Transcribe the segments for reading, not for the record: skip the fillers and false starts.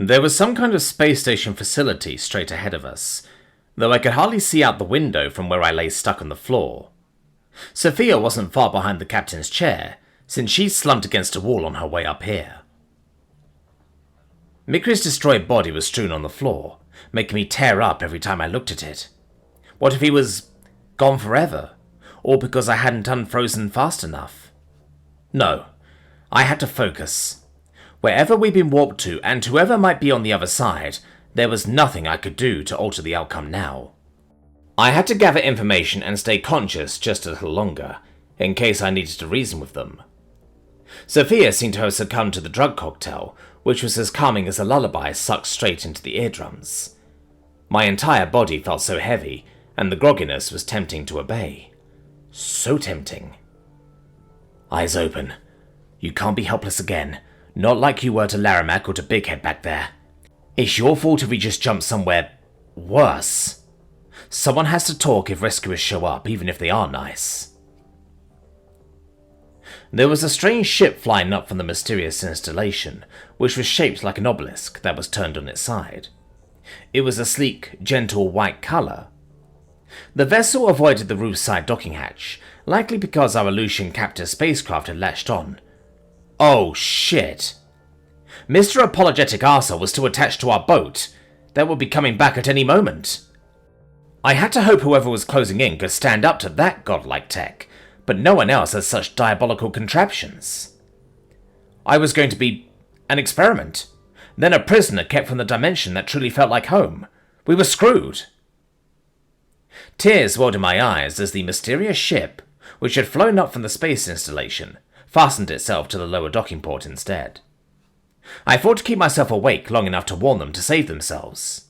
There was some kind of space station facility straight ahead of us, though I could hardly see out the window from where I lay stuck on the floor. Sophia wasn't far behind the captain's chair, since she slumped against a wall on her way up here. Mikri's destroyed body was strewn on the floor, making me tear up every time I looked at it. What if he was gone forever, or because I hadn't unfrozen fast enough? No, I had to focus. Wherever we'd been warped to, and whoever might be on the other side, there was nothing I could do to alter the outcome now. I had to gather information and stay conscious just a little longer, in case I needed to reason with them. Sophia seemed to have succumbed to the drug cocktail, which was as calming as a lullaby sucked straight into the eardrums. My entire body felt so heavy, and the grogginess was tempting to obey. So tempting. Eyes open. You can't be helpless again, not like you were to Larimac or to Big Head back there. It's your fault if we just jump somewhere worse. Someone has to talk if rescuers show up, even if they are nice. There was a strange ship flying up from the mysterious installation, which was shaped like an obelisk that was turned on its side. It was a sleek, gentle white colour. The vessel avoided the roof side docking hatch, likely because our Aleutian captor spacecraft had latched on. Oh shit! Mr. Apologetic Arsehole was still attached to our boat. That would be coming back at any moment. I had to hope whoever was closing in could stand up to that godlike tech, but no one else has such diabolical contraptions. I was going to be an experiment, then a prisoner kept from the dimension that truly felt like home. We were screwed. Tears welled in my eyes as the mysterious ship, which had flown up from the space installation, fastened itself to the lower docking port instead. I fought to keep myself awake long enough to warn them to save themselves.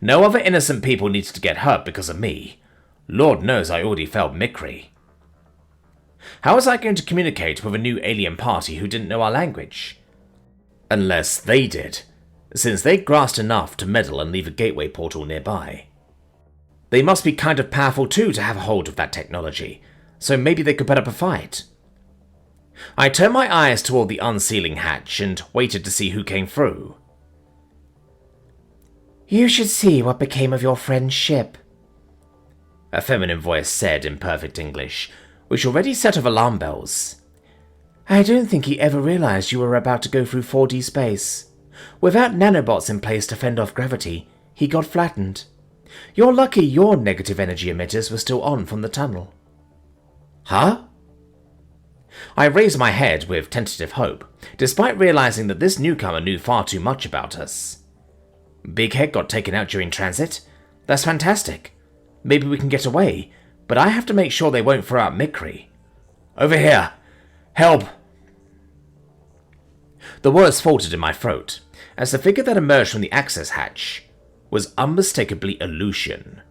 No other innocent people needed to get hurt because of me. Lord knows I already felt Mikri. How was I going to communicate with a new alien party who didn't know our language? Unless they did, since they grasped enough to meddle and leave a gateway portal nearby. They must be kind of powerful too to have a hold of that technology, so maybe they could put up a fight. I turned my eyes toward the unsealing hatch and waited to see who came through. "You should see what became of your friend's ship," a feminine voice said in perfect English, which already set off alarm bells. "I don't think he ever realized you were about to go through 4D space. Without nanobots in place to fend off gravity, he got flattened. You're lucky your negative energy emitters were still on from the tunnel." Huh? I raised my head with tentative hope, despite realizing that this newcomer knew far too much about us. Big Head got taken out during transit? That's fantastic. Maybe we can get away, but I have to make sure they won't throw out Mikri. Over here! Help! The words faltered in my throat, as the figure that emerged from the access hatch was unmistakably Aleutian.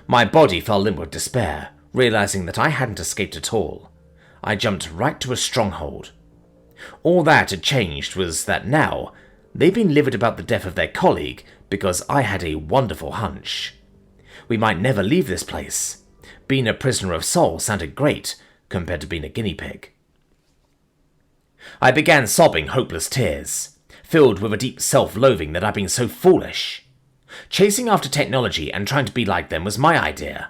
My body fell limp with despair, realizing that I hadn't escaped at all. I jumped right to a stronghold. All that had changed was that now, they'd been livid about the death of their colleague because I had a wonderful hunch. We might never leave this place. Being a prisoner of soul sounded great compared to being a guinea pig. I began sobbing hopeless tears, filled with a deep self-loathing that I'd been so foolish. Chasing after technology and trying to be like them was my idea.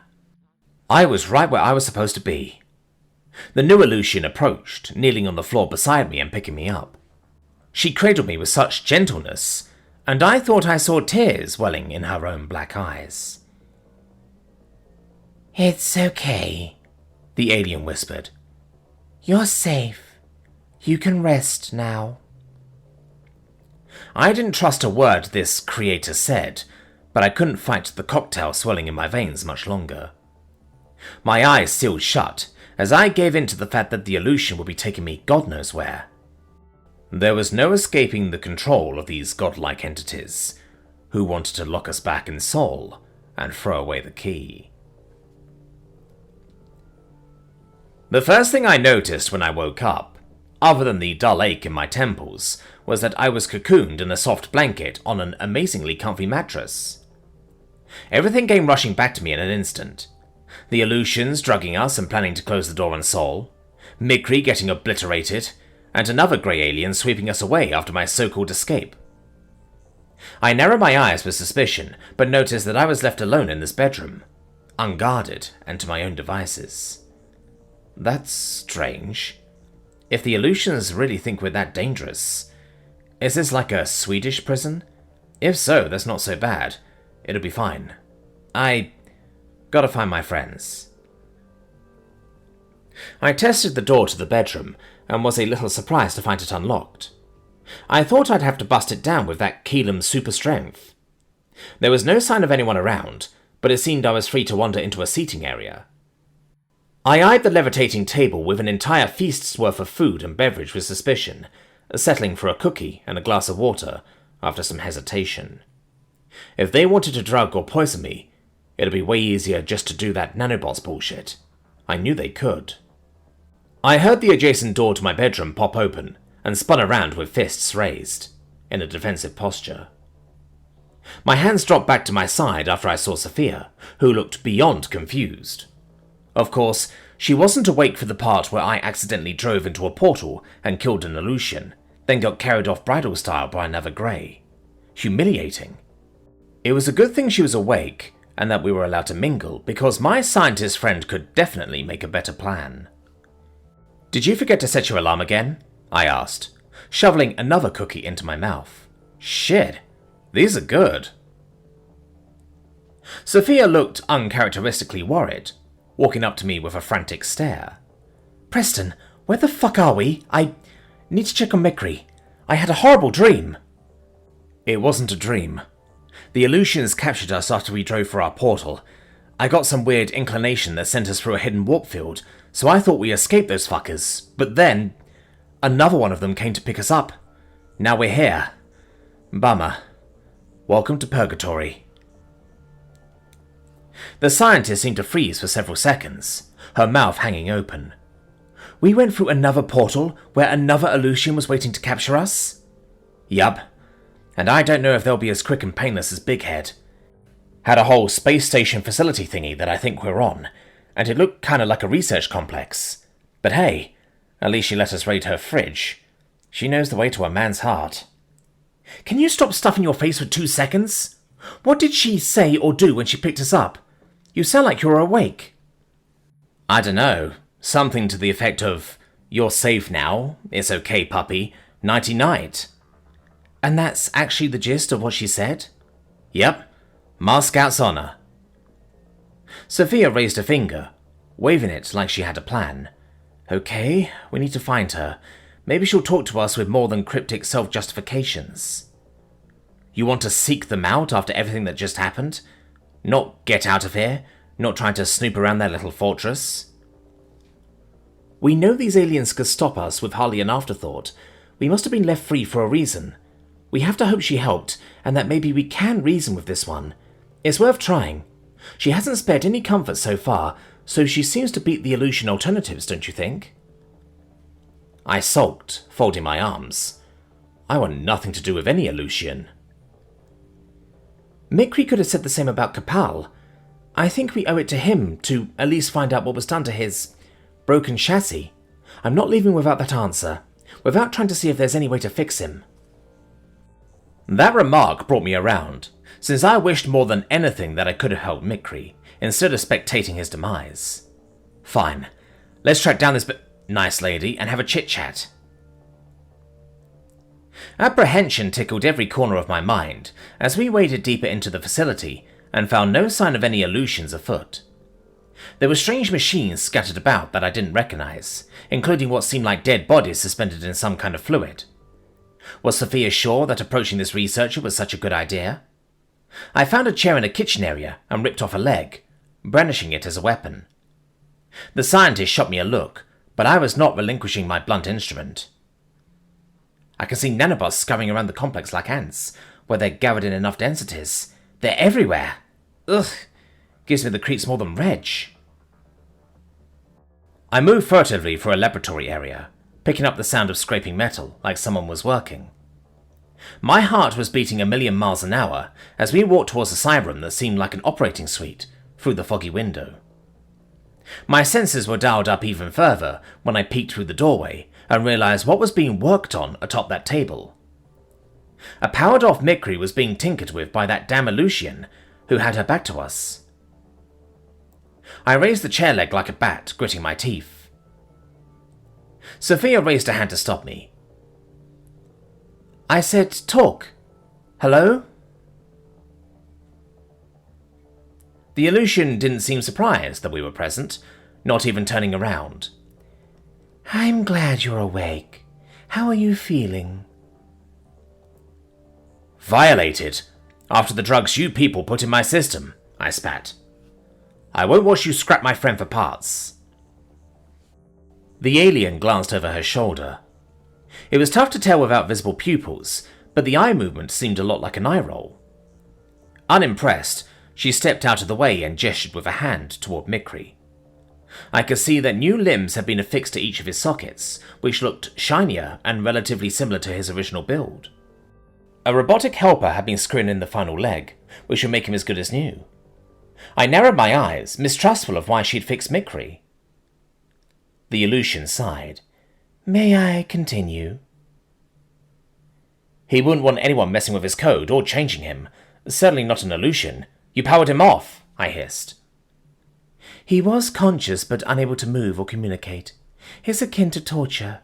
I was right where I was supposed to be. The new Aleutian approached, kneeling on the floor beside me and picking me up. She cradled me with such gentleness, and I thought I saw tears welling in her own black eyes. "It's okay," the alien whispered. "You're safe. You can rest now." I didn't trust a word this creator said, but I couldn't fight the cocktail swelling in my veins much longer. My eyes sealed shut as I gave in to the fact that the Aleutian would be taking me God knows where. There was no escaping the control of these godlike entities, who wanted to lock us back in Sol and throw away the key. The first thing I noticed when I woke up, other than the dull ache in my temples, was that I was cocooned in a soft blanket on an amazingly comfy mattress. Everything came rushing back to me in an instant. The Aleutians drugging us and planning to close the door on Sol, Mikri getting obliterated, and another grey alien sweeping us away after my so-called escape. I narrowed my eyes with suspicion, but noticed that I was left alone in this bedroom, unguarded and to my own devices. That's strange. If the Aleutians really think we're that dangerous, is this like a Swedish prison? If so, that's not so bad. It'll be fine. I gotta find my friends. I tested the door to the bedroom and was a little surprised to find it unlocked. I thought I'd have to bust it down with that Keelam's super strength. There was no sign of anyone around, but it seemed I was free to wander into a seating area. I eyed the levitating table with an entire feast's worth of food and beverage with suspicion, settling for a cookie and a glass of water after some hesitation. If they wanted to drug or poison me, it'd be way easier just to do that nanobots bullshit. I knew they could. I heard the adjacent door to my bedroom pop open and spun around with fists raised, in a defensive posture. My hands dropped back to my side after I saw Sophia, who looked beyond confused. Of course, she wasn't awake for the part where I accidentally drove into a portal and killed an Aleutian, then got carried off bridal style by another Grey. Humiliating. It was a good thing she was awake, and that we were allowed to mingle, because my scientist friend could definitely make a better plan. "Did you forget to set your alarm again?" I asked, shoveling another cookie into my mouth. Shit, these are good. Sophia looked uncharacteristically worried, walking up to me with a frantic stare. "Preston, where the fuck are we? I need to check on Mikri. I had a horrible dream." It wasn't a dream. The Aleutians captured us after we drove for our portal. I got some weird inclination that sent us through a hidden warp field, so I thought we escaped those fuckers, but then another one of them came to pick us up. Now we're here. Bummer. Welcome to Purgatory. The scientist seemed to freeze for several seconds, her mouth hanging open. We went through another portal where another Aleutian was waiting to capture us? Yup. And I don't know if they'll be as quick and painless as Big Head. Had a whole space station facility thingy that I think we're on, and it looked kinda like a research complex. But hey, at least she let us raid her fridge. She knows the way to a man's heart. Can you stop stuffing your face for 2 seconds? What did she say or do when she picked us up? You sound like you're awake. I dunno. Something to the effect of, "You're safe now. It's okay, puppy. Nighty-night." And that's actually the gist of what she said? Yep. Scout's honor. Sophia raised a finger, waving it like she had a plan. Okay, we need to find her. Maybe she'll talk to us with more than cryptic self-justifications. You want to seek them out after everything that just happened? Not get out of here? Not trying to snoop around their little fortress? We know these aliens could stop us with hardly an afterthought. We must have been left free for a reason. We have to hope she helped, and that maybe we can reason with this one. It's worth trying. She hasn't spared any comfort so far, so she seems to beat the Aleutian alternatives, don't you think? I sulked, folding my arms. I want nothing to do with any Aleutian. Mikri could have said the same about Kapal. I think we owe it to him to at least find out what was done to his broken chassis. I'm not leaving without that answer, without trying to see if there's any way to fix him. That remark brought me around, since I wished more than anything that I could have helped Mikri, instead of spectating his demise. Fine, let's track down this nice lady and have a chit-chat. Apprehension tickled every corner of my mind as we waded deeper into the facility and found no sign of any Aleutians afoot. There were strange machines scattered about that I didn't recognize, including what seemed like dead bodies suspended in some kind of fluid. Was Sophia sure that approaching this researcher was such a good idea? I found a chair in a kitchen area and ripped off a leg, brandishing it as a weapon. The scientist shot me a look, but I was not relinquishing my blunt instrument. I can see nanobots scurrying around the complex like ants, where they're gathered in enough densities. They're everywhere. Ugh, gives me the creeps more than Reg. I moved furtively for a laboratory area, picking up the sound of scraping metal like someone was working. My heart was beating 1,000,000 miles an hour as we walked towards a psi room that seemed like an operating suite through the foggy window. My senses were dialed up even further when I peeked through the doorway and realized what was being worked on atop that table. A powered-off Mikri was being tinkered with by that damn Aleutian who had her back to us. I raised the chair leg like a bat, gritting my teeth. Sophia raised her hand to stop me. I said, talk. Hello? The Aleutian didn't seem surprised that we were present, not even turning around. I'm glad you're awake. How are you feeling? Violated, after the drugs you people put in my system, I spat. I won't watch you scrap my friend for parts. The alien glanced over her shoulder. It was tough to tell without visible pupils, but the eye movement seemed a lot like an eye roll. Unimpressed, she stepped out of the way and gestured with a hand toward Mikri. I could see that new limbs had been affixed to each of his sockets, which looked shinier and relatively similar to his original build. A robotic helper had been screwed in the final leg, which would make him as good as new. I narrowed my eyes, mistrustful of why she'd fixed Mikri. The Aleutian sighed. May I continue? He wouldn't want anyone messing with his code or changing him. Certainly not an Aleutian. You powered him off, I hissed. He was conscious but unable to move or communicate. It's akin to torture.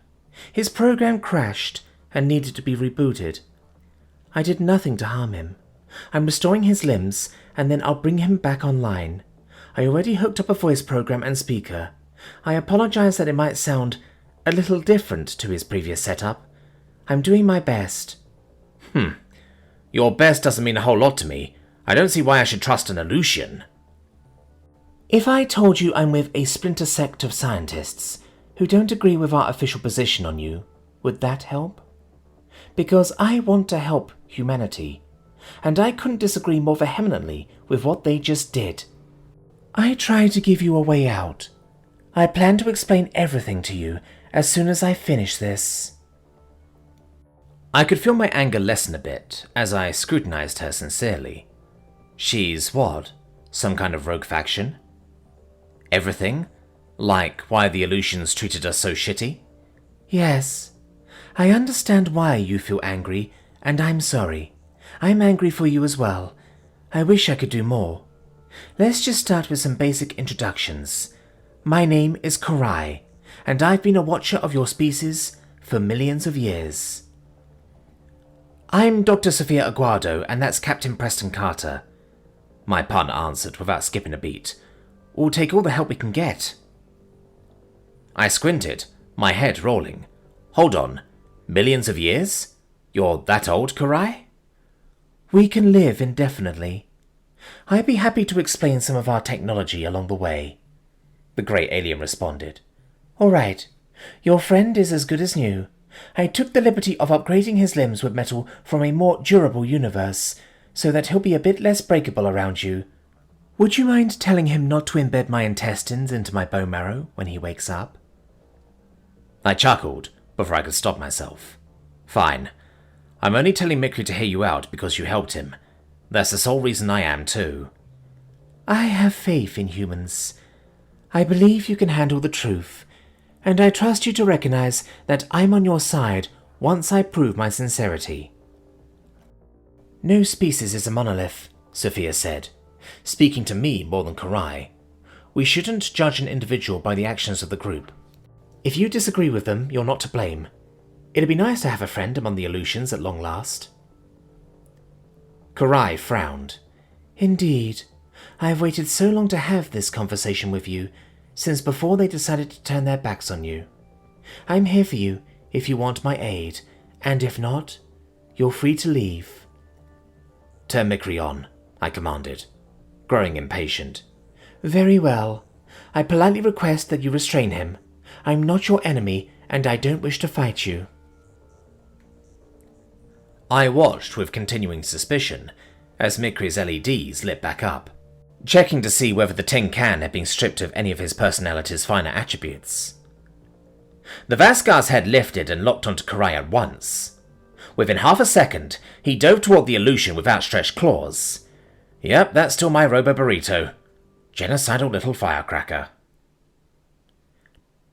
His program crashed and needed to be rebooted. I did nothing to harm him. I'm restoring his limbs, and then I'll bring him back online. I already hooked up a voice program and speaker. I apologize that it might sound a little different to his previous setup. I'm doing my best. Your best doesn't mean a whole lot to me. I don't see why I should trust an Aleutian. If I told you I'm with a splinter sect of scientists who don't agree with our official position on you, would that help? Because I want to help humanity, and I couldn't disagree more vehemently with what they just did. I tried to give you a way out. I plan to explain everything to you as soon as I finish this. I could feel my anger lessen a bit as I scrutinized her sincerely. She's what? Some kind of rogue faction? Everything? Like why the Aleutians treated us so shitty? Yes. I understand why you feel angry, and I'm sorry. I'm angry for you as well. I wish I could do more. Let's just start with some basic introductions. My name is Karai, and I've been a watcher of your species for millions of years. I'm Dr. Sophia Aguado, and that's Captain Preston Carter. My partner answered without skipping a beat. We'll take all the help we can get. I squinted, my head rolling. Hold on. Millions of years? You're that old, Karai? We can live indefinitely. I'd be happy to explain some of our technology along the way. The grey alien responded. All right. Your friend is as good as new. I took the liberty of upgrading his limbs with metal from a more durable universe, so that he'll be a bit less breakable around you. Would you mind telling him not to embed my intestines into my bone marrow when he wakes up? I chuckled before I could stop myself. Fine. I'm only telling Mikri to hear you out because you helped him. That's the sole reason I am too. I have faith in humans. I believe you can handle the truth, and I trust you to recognize that I'm on your side once I prove my sincerity. No species is a monolith, Sophia said, speaking to me more than Karai. We shouldn't judge an individual by the actions of the group. If you disagree with them, you're not to blame. It'd be nice to have a friend among the Aleutians at long last. Karai frowned. Indeed. I have waited so long to have this conversation with you, since before they decided to turn their backs on you. I'm here for you if you want my aid, and if not, you're free to leave. Turn Mikri on, I commanded, growing impatient. Very well. I politely request that you restrain him. I'm not your enemy, and I don't wish to fight you. I watched with continuing suspicion as Mikri's LEDs lit back up, checking to see whether the tin can had been stripped of any of his personality's finer attributes. The Vascar's head lifted and locked onto Karai at once. Within half a second, he dove toward the Aleutian with outstretched claws. Yep, that's still my robo-burrito. Genocidal little firecracker.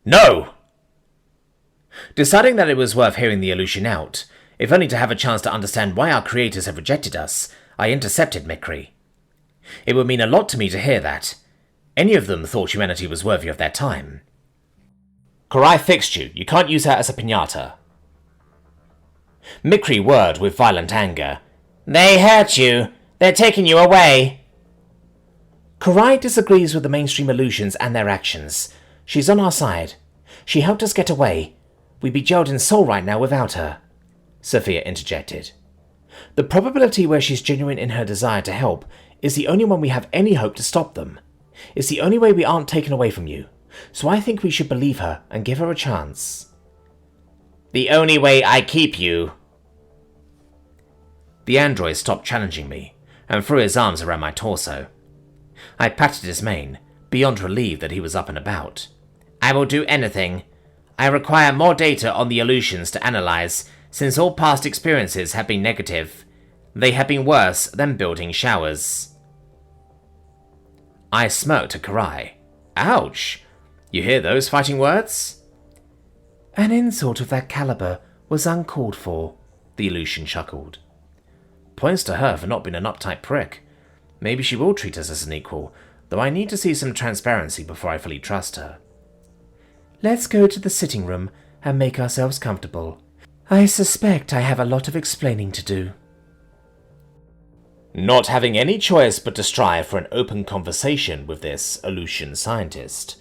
No! Deciding that it was worth hearing the Aleutian out, If only to have a chance to understand why our creators have rejected us, I intercepted Mikri. It would mean a lot to me to hear that. Any of them thought humanity was worthy of their time. Karai fixed you. You can't use her as a piñata. Mikri whirred with violent anger. They hurt you. They're taking you away. Karai disagrees with the mainstream illusions and their actions. She's on our side. She helped us get away. We'd be jailed in Seoul right now without her. Sophia interjected. The probability where she's genuine in her desire to help is the only one we have any hope to stop them. It's the only way we aren't taken away from you. So I think we should believe her and give her a chance. The only way I keep you. The android stopped challenging me and threw his arms around my torso. I patted his mane, beyond relieved that he was up and about. I will do anything. I require more data on the illusions to analyze, since all past experiences have been negative. They have been worse than building showers. I smirked at Karai. Ouch! You hear those fighting words? An insult of that caliber was uncalled for, the illusion chuckled. Points to her for not being an uptight prick. Maybe she will treat us as an equal, though I need to see some transparency before I fully trust her. Let's go to the sitting room and make ourselves comfortable. I suspect I have a lot of explaining to do. Not having any choice but to strive for an open conversation with this illusion scientist,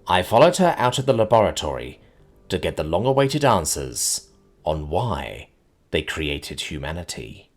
I followed her out of the laboratory to get the long-awaited answers on why they created humanity.